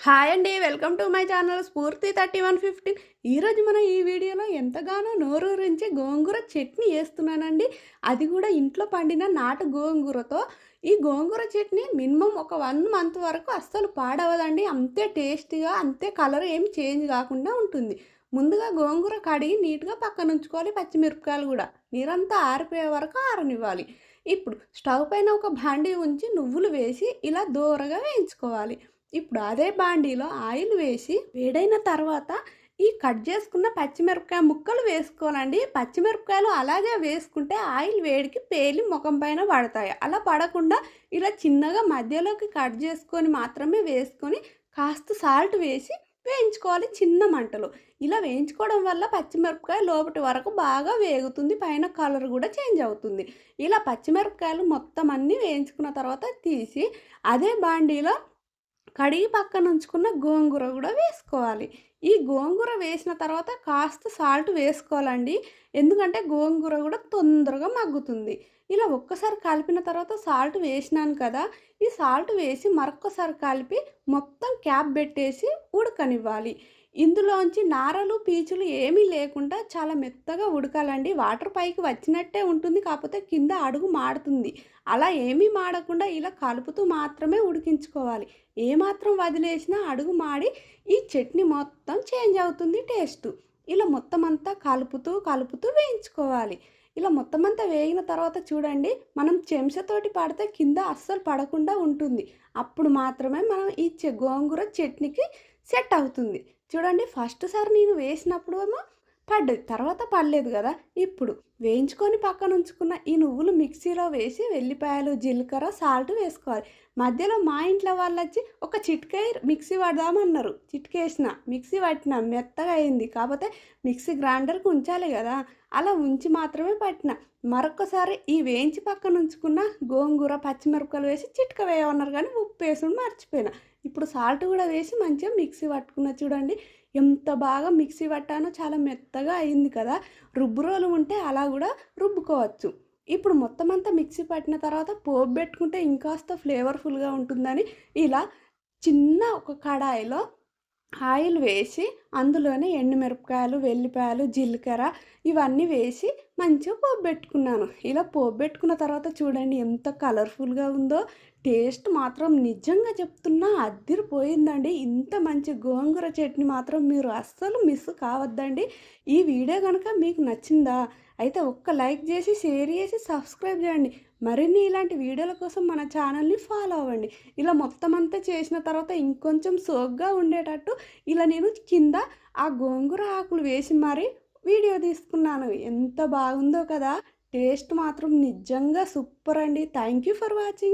Hi అండి. Welcome to my channel స్ఫూర్తి 3115. ఈరోజు మనం ఈ వీడియోలో ఎంతగానో నోరూరించి గోంగూర చట్నీ చేస్తున్నానండి. అది కూడా ఇంట్లో పండిన నాటు గోంగూరతో. ఈ గోంగూర చట్నీ మినిమమ్ ఒక 1 మంత్ వరకు అస్సలు పాడవదండి. అంతే టేస్టీగా, అంతే కలర్ ఏమి చేంజ్ కాకుండా ఉంటుంది. ముందుగా గోంగూర కడిగి నీట్‌గా పక్కనుంచుకోవాలి. పచ్చిమిరపకాయలు కూడా నీరంతా ఆరిపోయే వరకు ఆరనివ్వాలి. ఇప్పుడు స్టవ్ పైన ఒక బాండీ ఉంచి నువ్వులు వేసి ఇలా దోరగా వేయించుకోవాలి. ఇప్పుడు అదే బాండీలో ఆయిల్ వేసి వేడైన తర్వాత ఈ కట్ చేసుకున్న పచ్చిమిరపకాయ ముక్కలు వేసుకోవాలండి. పచ్చిమిరపకాయలు అలాగే వేసుకుంటే ఆయిల్ వేడికి పేలి ముఖం పైన పడతాయి. అలా పడకుండా ఇలా చిన్నగా మధ్యలోకి కట్ చేసుకొని మాత్రమే వేసుకొని కాస్త సాల్ట్ వేసి వేయించుకోవాలి చిన్న మంటలో. ఇలా వేయించుకోవడం వల్ల పచ్చిమిరపకాయ లోపటి వరకు బాగా వేగుతుంది. పైన కలర్ కూడా చేంజ్ అవుతుంది. ఇలా పచ్చిమిరపకాయలు మొత్తం అన్నీ వేయించుకున్న తర్వాత తీసి అదే బాండీలో కడిగి పక్కనుంచుకున్న గోంగూర గూడా వేసుకోవాలి. ఈ గోంగూర వేసిన తర్వాత కాస్త సాల్ట్ వేసుకోవాలండి. ఎందుకంటే గోంగూర గూడా తొందరగా మగ్గుతుంది. ఇలా ఒక్కసారి కలిపిన తర్వాత సాల్ట్ వేసినాను కదా! ఈ సాల్ట్ వేసి మరొక్కసారి కలిపి మొత్తం క్యాప్ బెట్టేసి ఉడకనివ్వాలి. ఇందులోంచి నారలు, పీచులు ఏమీ లేకుండా చాలా మెత్తగా ఉడకాలండి. వాటర్ పైకి వచ్చినట్టే ఉంటుంది. కాకపోతే కింద అడుగు మాడుతుంది. అలా ఏమీ మాడకుండా ఇలా కలుపుతూ మాత్రమే ఉడికించుకోవాలి. ఏమాత్రం వదిలేసినా అడుగు మాడి ఈ చట్నీ మొత్తం చేంజ్ అవుతుంది టేస్టు. ఇలా మొత్తం అంతా కలుపుతూ, కలుపుతూ వేయించుకోవాలి. ఇలా మొత్తం అంతా వేగిన తర్వాత చూడండి, మనం చెంచాతోటి పడితే కింద అస్సలు పడకుండా ఉంటుంది. అప్పుడు మాత్రమే మనం ఈ గోంగూర చట్నీకి సెట్ అవుతుంది. చూడండి ఫస్ట్ సారి నేను వేసినప్పుడు ఏమో పడ్డది. తర్వాత పడలేదు గదా! ఇప్పుడు వేయించుకొని పక్కనుంచుకున్న ఈ నువ్వులు మిక్సీలో వేసి వెల్లిపాయలు, జీలకర్ర, సాల్ట్ వేసుకోవాలి. మధ్యలో మా ఇంట్లో వాళ్ళొచ్చి ఒక చిటికెయ్ మిక్సీ పడదామన్నారు. చిటికేసిన, మిక్సీ పట్టిన మెత్తగా అయింది. కాపోతే మిక్సీ గ్రైండర్‌కి ఉంచాలి గదా! అలా ఉంచి మాత్రమే పట్టిన. మరొక్కసారి ఈ వేయించి పక్కనుంచుకున్న గోంగూర, పచ్చిమిరపకాయలు వేసి చిటిక వేయమన్నారు గానీ ఉప్పేసుడు మర్చిపోయిన. ఇప్పుడు సాల్ట్ గూడా వేసి మంచిగా మిక్సీ పట్టుకున్నా చూడండి. ఎంత బాగా మిక్సీ పట్టానో చాలా మెత్తగా అయింది కదా! రుబ్బురోలు ఉంటే అలా గూడా రుబ్బుకోవచ్చు. ఇప్పుడు మొత్తం అంతా మిక్సీ పట్టిన తర్వాత పోపు బెట్టుకుంటే ఇంకాస్త ఫ్లేవర్‌ఫుల్‌గా ఉంటుందని ఇలా చిన్న ఒక కడాయిలో ఆయిల్ వేసి అందులోనే ఎండుమిరపకాయలు, వెల్లిపాయలు, జీలకర్ర ఇవన్నీ వేసి మంచిగా పోపుబెట్టుకున్నాను. ఇలా పోపుబెట్టుకున్న తర్వాత చూడండి ఎంత కలర్‌ఫుల్‌గా ఉందో. టేస్ట్ మాత్రం నిజంగా చెప్తున్నా అద్దిరిపోయిందండి. ఇంత మంచి గోంగూర చట్నీ మాత్రం మీరు అస్సలు మిస్ కావద్దండి. ఈ వీడియో గనుక మీకు నచ్చిందా? అయితే ఒక్క లైక్ చేసి, షేర్ చేసి, సబ్స్క్రైబ్ చేయండి. మరిన్ని ఇలాంటి వీడియోల కోసం మన ఛానల్‌ని ఫాలో అవ్వండి. ఇలా మొత్తం అంతా చేసిన తర్వాత ఇంకొంచెం సోగ్గా ఉండేటట్టు ఇలా నేను కింద ఆ గోంగూర ఆకులు వేసి మరి వీడియో తీసుకున్నాను. ఎంత బాగుందో కదా! టేస్ట్ మాత్రం నిజంగా సూపర్ అండి. Thank you for watching.